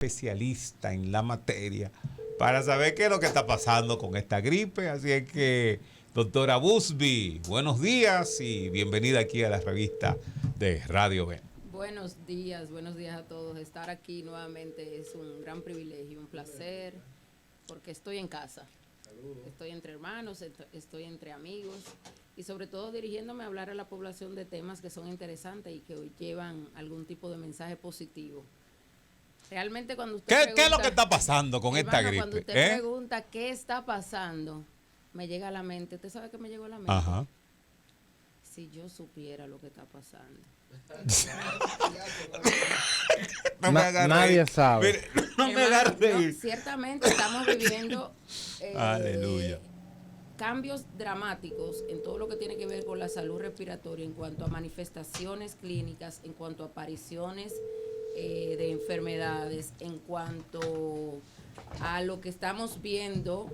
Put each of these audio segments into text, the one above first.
especialista en la materia para saber qué es lo que está pasando con esta gripe. Así es que, doctora Busby, buenos días y bienvenida aquí a la revista de Radio B. Buenos días a todos. Estar aquí nuevamente es un gran privilegio, un placer, porque estoy en casa. Estoy entre hermanos, estoy entre amigos y sobre todo dirigiéndome a hablar a la población de temas que son interesantes y que llevan algún tipo de mensaje positivo. Realmente cuando usted pregunta, ¿Qué es lo que está pasando con esta gripe? Cuando usted pregunta qué está pasando, me llega a la mente. ¿Usted sabe qué me llegó a la mente? Ajá. Si yo supiera lo que está pasando. Nadie sabe. Mire, no me agarre. Ciertamente estamos viviendo Aleluya. cambios dramáticos en todo lo que tiene que ver con la salud respiratoria en cuanto a manifestaciones clínicas, en cuanto a apariciones de enfermedades, en cuanto a lo que estamos viendo,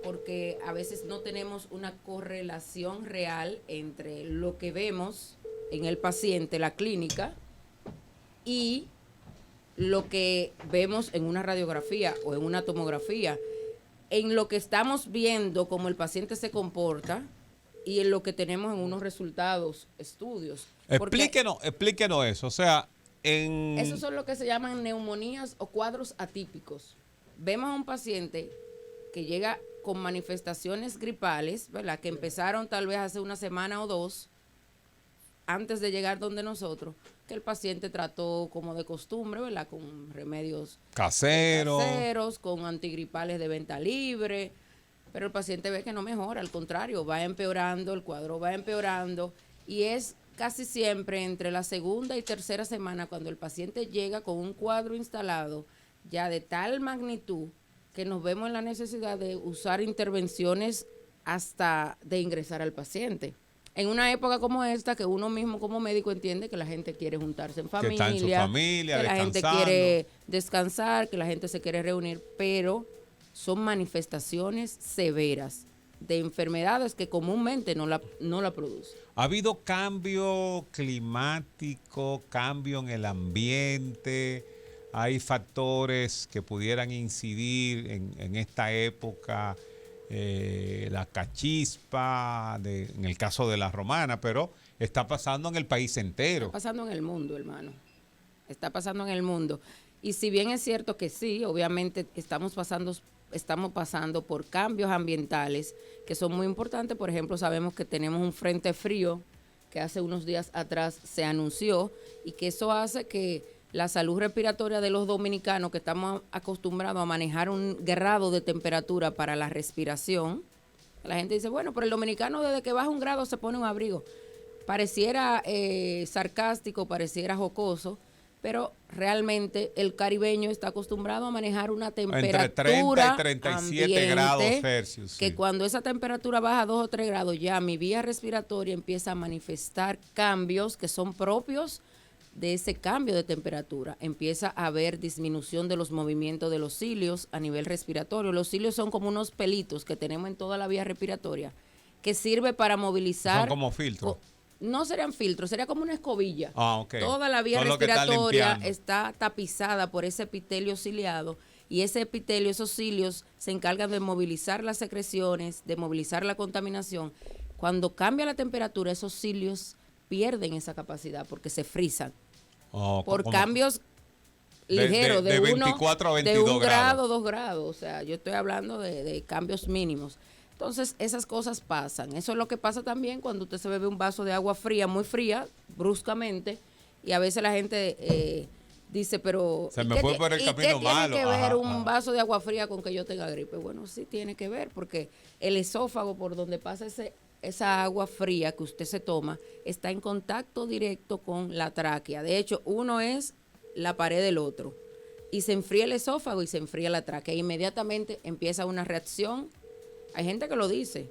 porque a veces no tenemos una correlación real entre lo que vemos en el paciente, la clínica, y lo que vemos en una radiografía o en una tomografía, en lo que estamos viendo cómo el paciente se comporta y en lo que tenemos en unos resultados, estudios. Explíquenos eso, o sea, esos son lo que se llaman neumonías o cuadros atípicos. Vemos a un paciente que llega con manifestaciones gripales, ¿verdad? Que empezaron tal vez hace una semana o dos, antes de llegar donde nosotros, que el paciente trató como de costumbre, ¿verdad? Con remedios caseros, con antigripales de venta libre, pero el paciente ve que no mejora, al contrario, va empeorando, el cuadro va empeorando, y es casi siempre entre la segunda y tercera semana cuando el paciente llega con un cuadro instalado ya de tal magnitud que nos vemos en la necesidad de usar intervenciones hasta de ingresar al paciente. En una época como esta, que uno mismo como médico entiende que la gente quiere juntarse en familia, que está en su familia, que la gente descansando, quiere descansar, que la gente se quiere reunir, pero son manifestaciones severas de enfermedades que comúnmente no la producen. ¿Ha habido cambio climático, cambio en el ambiente? ¿Hay factores que pudieran incidir en esta época? La cachispa, en el caso de la romana, pero está pasando en el país entero. Está pasando en el mundo, hermano. Está pasando en el mundo. Y si bien es cierto que sí, obviamente estamos pasando por cambios ambientales que son muy importantes. Por ejemplo, sabemos que tenemos un frente frío que hace unos días atrás se anunció y que eso hace que la salud respiratoria de los dominicanos, que estamos acostumbrados a manejar un grado de temperatura para la respiración, la gente dice, bueno, pero el dominicano desde que baja un grado se pone un abrigo. Pareciera sarcástico, pareciera jocoso, pero realmente el caribeño está acostumbrado a manejar una temperatura entre 30 y 37 grados Celsius. Sí. Que cuando esa temperatura baja a 2 o 3 grados, ya mi vía respiratoria empieza a manifestar cambios que son propios de ese cambio de temperatura. Empieza a haber disminución de los movimientos de los cilios a nivel respiratorio. Los cilios son como unos pelitos que tenemos en toda la vía respiratoria que sirve para movilizar. Son como filtros. No serían filtros, sería como una escobilla. Okay. Toda la vía respiratoria está tapizada por ese epitelio ciliado y ese epitelio, esos cilios se encargan de movilizar las secreciones, de movilizar la contaminación. Cuando cambia la temperatura, esos cilios pierden esa capacidad porque se frisan. Por cambios ligeros de 24 a 22 de 1 grado, 2 grados. O sea, yo estoy hablando de cambios mínimos. Entonces, esas cosas pasan. Eso es lo que pasa también cuando usted se bebe un vaso de agua fría, muy fría, bruscamente, y a veces la gente dice, pero se me fue por el camino malo. ¿Qué tiene que ver un vaso de agua fría con que yo tenga gripe? Bueno, sí tiene que ver, porque el esófago por donde pasa esa agua fría que usted se toma está en contacto directo con la tráquea. De hecho, uno es la pared del otro. Y se enfría el esófago y se enfría la tráquea. Inmediatamente empieza una reacción. Hay gente que lo dice.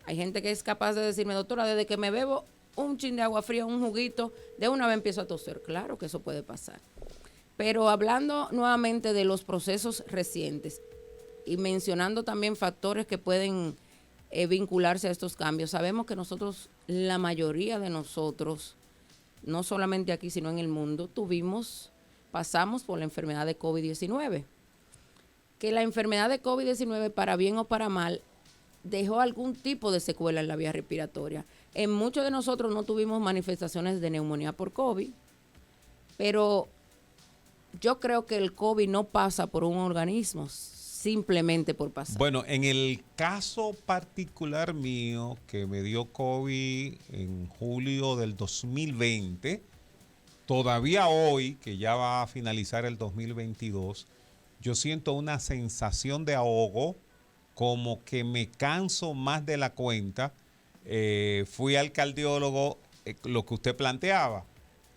Hay gente que es capaz de decirme, doctora, desde que me bebo un chin de agua fría, un juguito, de una vez empiezo a toser. Claro que eso puede pasar. Pero hablando nuevamente de los procesos recientes y mencionando también factores que pueden vincularse a estos cambios. Sabemos que nosotros, la mayoría de nosotros, no solamente aquí, sino en el mundo, tuvimos pasamos por la enfermedad de COVID-19. Que la enfermedad de COVID-19, para bien o para mal, dejó algún tipo de secuela en la vía respiratoria. En muchos de nosotros no tuvimos manifestaciones de neumonía por COVID, pero yo creo que el COVID no pasa por un organismo simplemente por pasar. Bueno, en el caso particular mío, que me dio COVID en julio del 2020, todavía hoy, que ya va a finalizar el 2022, yo siento una sensación de ahogo, como que me canso más de la cuenta. Fui al cardiólogo, lo que usted planteaba,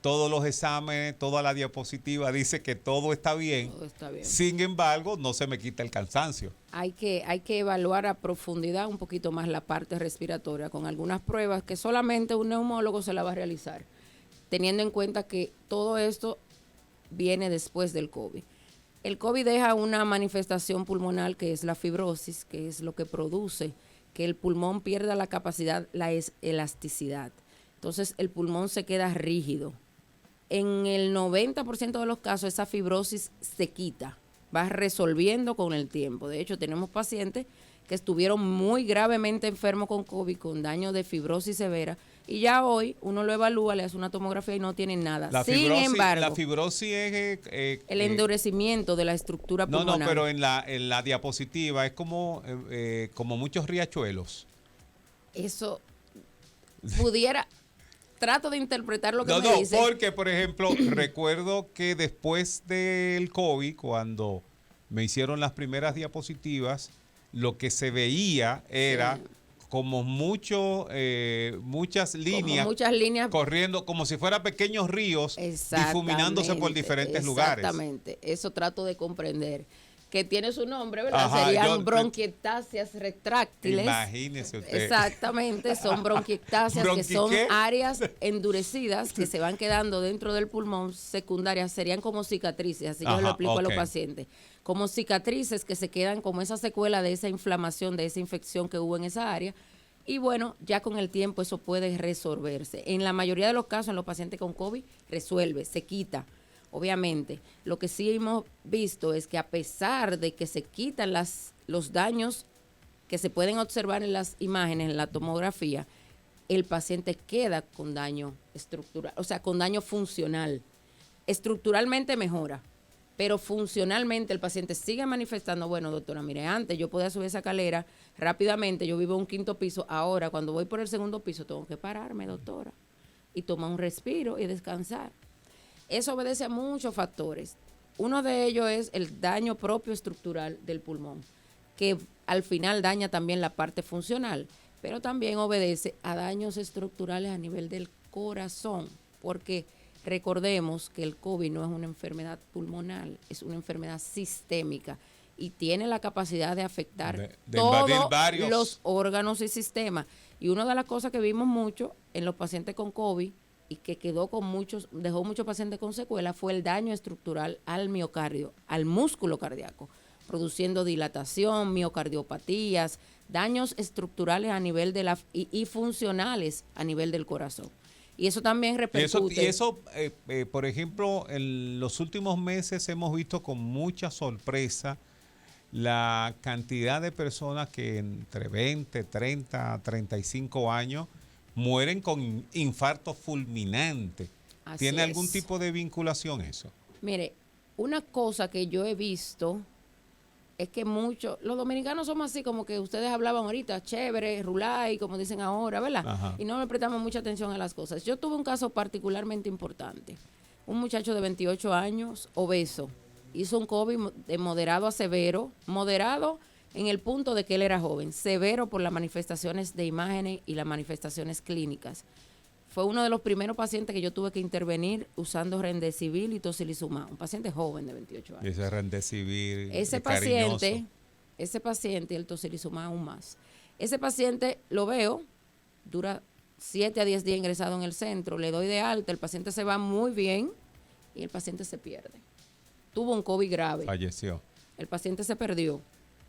todos los exámenes, toda la diapositiva dice que todo está bien. Todo está bien. Sin embargo, no se me quita el cansancio. Hay que evaluar a profundidad un poquito más la parte respiratoria con algunas pruebas que solamente un neumólogo se la va a realizar, teniendo en cuenta que todo esto viene después del COVID. El COVID deja una manifestación pulmonar que es la fibrosis, que es lo que produce que el pulmón pierda la capacidad, la elasticidad. Entonces el pulmón se queda rígido. En el 90% de los casos esa fibrosis se quita, va resolviendo con el tiempo. De hecho, tenemos pacientes que estuvieron muy gravemente enfermos con COVID, con daño de fibrosis severa, y ya hoy uno lo evalúa, le hace una tomografía y no tiene nada. Sin embargo, la fibrosis es el endurecimiento de la estructura pulmonar. No, pero en la diapositiva es como muchos riachuelos. Eso pudiera... Trato de interpretar lo que me dice. No, porque, por ejemplo, recuerdo que después del COVID, cuando me hicieron las primeras diapositivas, lo que se veía era como muchas líneas corriendo, como si fueran pequeños ríos difuminándose por diferentes lugares. Exactamente, eso trato de comprender. Que tiene su nombre, ¿verdad? Ajá, serían bronquiectasias retráctiles. Imagínese usted. Exactamente, son bronquiectasias que son áreas endurecidas que se van quedando dentro del pulmón, secundarias, serían como cicatrices, así yo lo explico a los pacientes. Como cicatrices que se quedan como esa secuela de esa inflamación, de esa infección que hubo en esa área. Y bueno, ya con el tiempo eso puede resolverse. En la mayoría de los casos, en los pacientes con COVID, resuelve, se quita. Obviamente, lo que sí hemos visto es que a pesar de que se quitan los daños que se pueden observar en las imágenes, en la tomografía, el paciente queda con daño estructural, o sea, con daño funcional. Estructuralmente mejora, pero funcionalmente el paciente sigue manifestando, bueno, doctora, mire, antes yo podía subir esa escalera rápidamente, yo vivo en un 5º piso, ahora cuando voy por el 2º piso tengo que pararme, doctora, y tomar un respiro y descansar. Eso obedece a muchos factores. Uno de ellos es el daño propio estructural del pulmón, que al final daña también la parte funcional, pero también obedece a daños estructurales a nivel del corazón, porque recordemos que el COVID no es una enfermedad pulmonar, es una enfermedad sistémica y tiene la capacidad de afectar todos los órganos y sistemas. Y una de las cosas que vimos mucho en los pacientes con COVID y que dejó muchos pacientes con secuelas fue el daño estructural al miocardio, al músculo cardíaco, produciendo dilatación, miocardiopatías, daños estructurales a nivel de y funcionales a nivel del corazón. Y eso también repercute. Por ejemplo, en los últimos meses hemos visto con mucha sorpresa la cantidad de personas que entre 20, 30, 35 años mueren con infarto fulminante. ¿Tiene algún tipo de vinculación eso? Mire, una cosa que yo he visto es que los dominicanos somos así como que ustedes hablaban ahorita, chévere, rulay, como dicen ahora, ¿verdad? Ajá. Y no le prestamos mucha atención a las cosas. Yo tuve un caso particularmente importante. Un muchacho de 28 años, obeso, hizo un COVID de moderado a severo, moderado en el punto de que él era joven, severo por las manifestaciones de imágenes y las manifestaciones clínicas. Fue uno de los primeros pacientes que yo tuve que intervenir usando Remdesivir y Tocilizumab, un paciente joven de 28 años. Ese Remdesivir ese paciente, el Tocilizumab aún más. Ese paciente lo veo, dura 7 a 10 días ingresado en el centro, le doy de alta, el paciente se va muy bien y el paciente se pierde. Tuvo un COVID grave. Falleció. El paciente se perdió.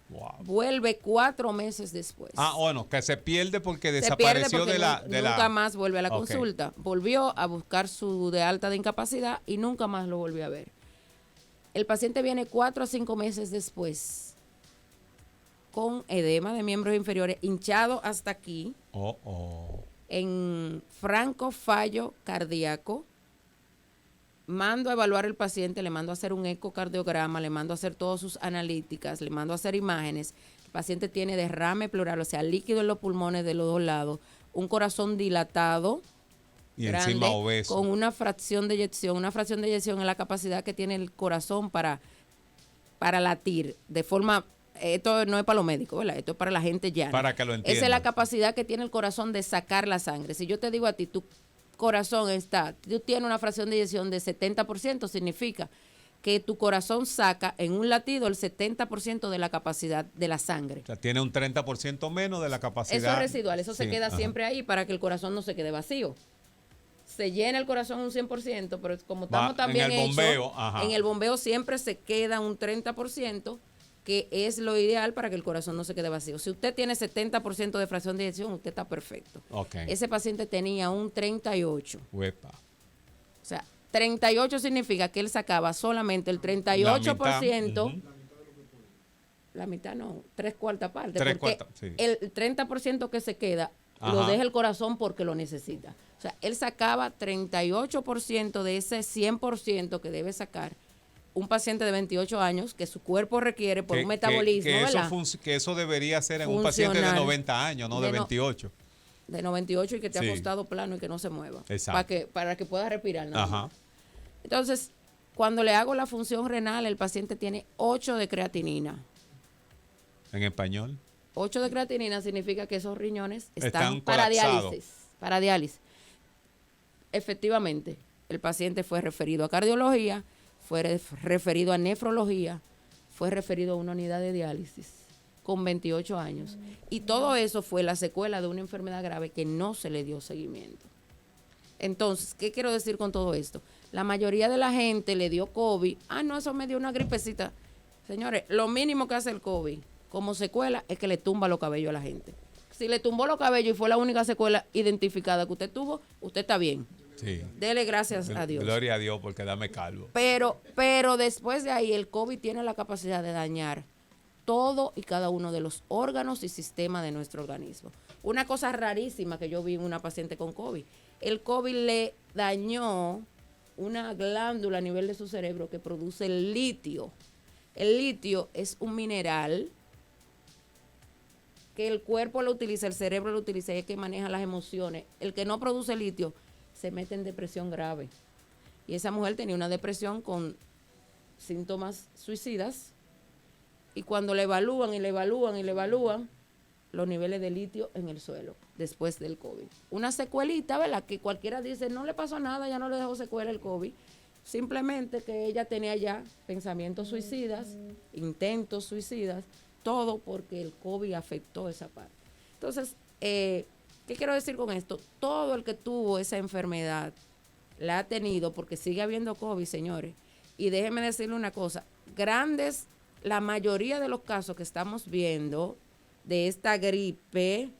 Wow. Vuelve 4 meses después. Bueno, que se pierde porque desapareció de la... Nunca más vuelve a la consulta. Volvió a buscar su de alta de incapacidad y nunca más lo volvió a ver. El paciente viene 4 a 5 meses después con edema de miembros inferiores, hinchado hasta aquí, en franco fallo cardíaco. Mando a evaluar el paciente, le mando a hacer un ecocardiograma, le mando a hacer todas sus analíticas, le mando a hacer imágenes. El paciente tiene derrame pleural, o sea, líquido en los pulmones de los dos lados, un corazón dilatado, y grande, encima obeso, con una fracción de eyección. Una fracción de eyección es la capacidad que tiene el corazón para latir de forma... Esto no es para los médicos, ¿verdad? Esto es para la gente llana. Para que lo entiendan. Esa es la capacidad que tiene el corazón de sacar la sangre. Si yo te digo a ti, tu corazón tú tienes una fracción de eyección de 70%, significa que tu corazón saca en un latido el 70% de la capacidad de la sangre. O sea, tiene un 30% menos de la capacidad. Eso es residual, eso se queda siempre ahí para que el corazón no se quede vacío. Se llena el corazón un 100%, pero como estamos también hechos, en el bombeo siempre se queda un 30%, que es lo ideal para que el corazón no se quede vacío. Si usted tiene 70% de fracción de eyección, usted está perfecto. Ese paciente tenía un 38. Uepa. O sea, 38 significa que él sacaba solamente el 38%. La mitad no, 3/4 partes. Sí. El 30% que se queda lo deja el corazón porque lo necesita. O sea, él sacaba 38% de ese 100% que debe sacar un paciente de 28 años que su cuerpo requiere por un metabolismo, ¿verdad? Que eso debería ser en un paciente de 90 años, no de 28. De 98 y que te ha acostado plano y que no se mueva. Exacto. Para que pueda respirar. ¿No? Entonces, cuando le hago la función renal, el paciente tiene 8 de creatinina. ¿En español? 8 de creatinina significa que esos riñones están para diálisis. Efectivamente, el paciente fue referido a cardiología, fue referido a nefrología, fue referido a una unidad de diálisis con 28 años. Y todo eso fue la secuela de una enfermedad grave que no se le dio seguimiento. Entonces, ¿qué quiero decir con todo esto? La mayoría de la gente le dio COVID. No, eso me dio una gripecita. Señores, lo mínimo que hace el COVID como secuela es que le tumba los cabellos a la gente. Si le tumbó los cabellos y fue la única secuela identificada que usted tuvo, usted está bien. Sí. Dele gracias a Dios. Gloria a Dios porque dame calvo. Pero después de ahí el COVID tiene la capacidad de dañar todo y cada uno de los órganos y sistemas de nuestro organismo. Una cosa rarísima que yo vi en una paciente con COVID. El COVID le dañó una glándula a nivel de su cerebro que produce el litio. El litio es un mineral que el cuerpo lo utiliza, el cerebro lo utiliza y es que maneja las emociones. El que no produce litio se mete en depresión grave. Y esa mujer tenía una depresión con síntomas suicidas y cuando le evalúan, los niveles de litio en el suelo después del COVID. Una secuelita, ¿verdad? Que cualquiera dice, no le pasó nada, ya no le dejó secuela el COVID. Simplemente que ella tenía ya pensamientos suicidas, intentos suicidas, todo porque el COVID afectó esa parte. Entonces, ¿qué quiero decir con esto? Todo el que tuvo esa enfermedad la ha tenido porque sigue habiendo COVID, señores. Y déjenme decirle una cosa, la mayoría de los casos que estamos viendo de esta gripe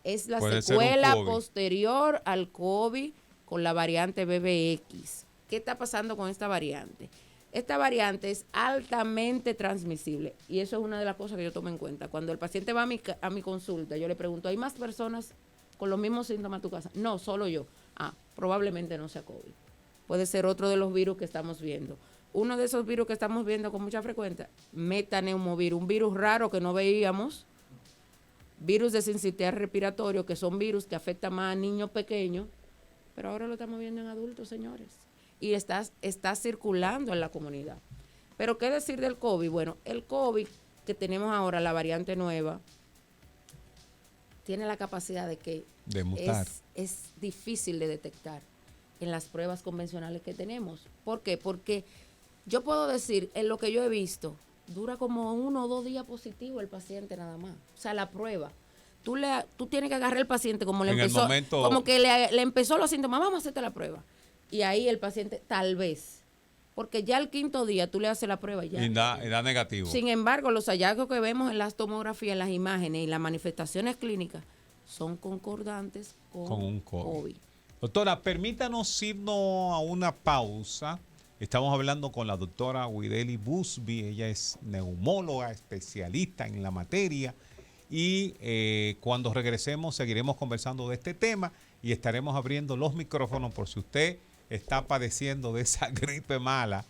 es la secuela posterior al COVID con la variante BBX. ¿Qué está pasando con esta variante? Esta variante es altamente transmisible y eso es una de las cosas que yo tomo en cuenta. Cuando el paciente va a mi consulta, yo le pregunto, ¿hay más personas con los mismos síntomas en tu casa? No, solo yo. Probablemente no sea COVID. Puede ser otro de los virus que estamos viendo. Uno de esos virus que estamos viendo con mucha frecuencia, metaneumovirus, un virus raro que no veíamos, virus de sincitial respiratorio, que son virus que afectan más a niños pequeños, pero ahora lo estamos viendo en adultos, señores. Y está circulando en la comunidad. Pero ¿qué decir del COVID? Bueno, el COVID que tenemos ahora, la variante nueva, tiene la capacidad de mutar. Es difícil de detectar en las pruebas convencionales que tenemos. ¿Por qué? Porque yo puedo decir, en lo que yo he visto, dura como 1 o 2 días positivo el paciente nada más. O sea, la prueba. Tú tienes que agarrar al paciente como como que le empezó los síntomas, vamos a hacerte la prueba. Y ahí el paciente, tal vez, porque ya el 5.º día tú le haces la prueba y ya. Y da negativo. Sin embargo, los hallazgos que vemos en las tomografías, en las imágenes y las manifestaciones clínicas son concordantes con un COVID. Doctora, permítanos irnos a una pausa Estamos hablando con la doctora Wideli Busby, ella es neumóloga, especialista en la materia, y cuando regresemos seguiremos conversando de este tema y estaremos abriendo los micrófonos por si usted está padeciendo de esa gripe mala